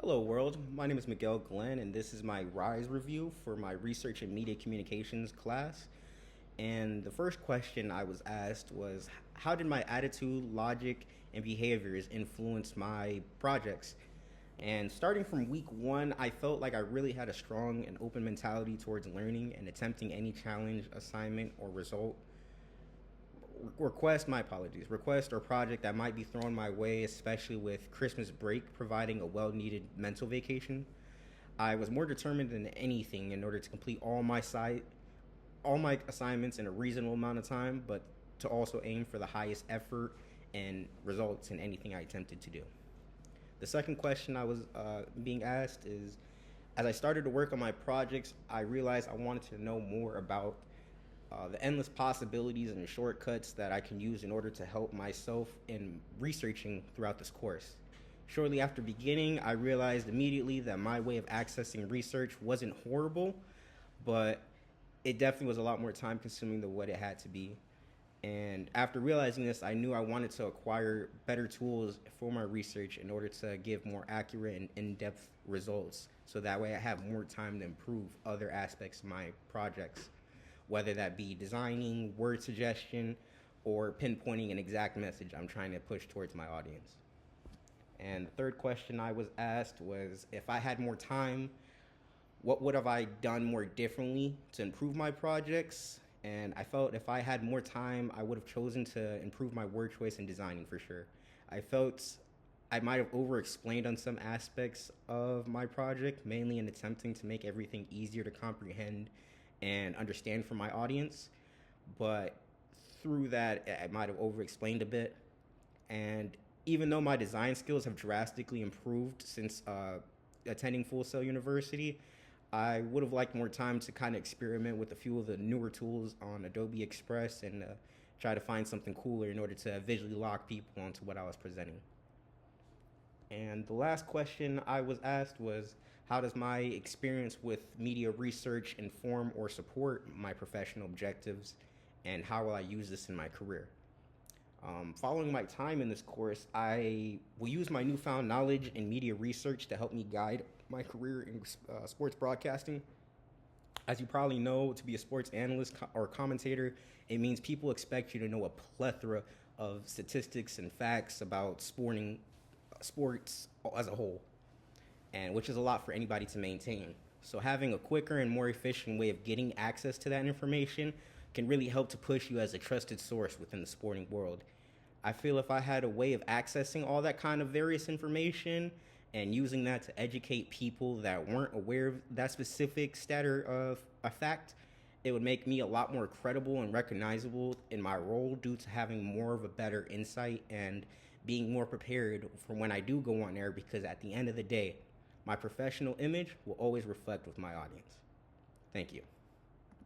Hello, world. My name is Miguel Glenn, and this is my RISE review for my Research in Media Communications class. And the first question I was asked was, how did my attitude, logic, and behaviors influence my projects? And starting from week one, I felt like I really had a strong and open mentality towards learning and attempting any challenge, assignment, or result request or project that might be thrown my way, especially with Christmas break providing a well-needed mental vacation. I was more determined than anything in order to complete all my assignments in a reasonable amount of time, but to also aim for the highest effort and results in anything I attempted to do. The second question I was being asked is, as I started to work on my projects, I realized I wanted to know more about the endless possibilities and shortcuts that I can use in order to help myself in researching throughout this course. Shortly after beginning, I realized immediately that my way of accessing research wasn't horrible, but it definitely was a lot more time consuming than what it had to be. And after realizing this, I knew I wanted to acquire better tools for my research in order to give more accurate and in-depth results. So that way I have more time to improve other aspects of my projects, whether that be designing, word suggestion, or pinpointing an exact message I'm trying to push towards my audience. And the third question I was asked was, if I had more time, what would have I done more differently to improve my projects? And I felt if I had more time, I would have chosen to improve my word choice and designing for sure. I felt I might have over-explained on some aspects of my project, mainly in attempting to make everything easier to comprehend and understand for my audience. But through that, I might have over-explained a bit. And even though my design skills have drastically improved since attending Full Sail University, I would have liked more time to kind of experiment with a few of the newer tools on Adobe Express and try to find something cooler in order to visually lock people onto what I was presenting. And the last question I was asked was, how does my experience with media research inform or support my professional objectives, and how will I use this in my career? Following my time in this course, I will use my newfound knowledge in media research to help me guide my career in sports broadcasting. As you probably know, to be a sports analyst or commentator, it means people expect you to know a plethora of statistics and facts about sports as a whole, and which is a lot for anybody to maintain. So having a quicker and more efficient way of getting access to that information can really help to push you as a trusted source within the sporting world. I feel if I had a way of accessing all that kind of various information and using that to educate people that weren't aware of that specific stat or of a fact, it would make me a lot more credible and recognizable in my role due to having more of a better insight and being more prepared for when I do go on air, because at the end of the day, my professional image will always reflect with my audience. Thank you.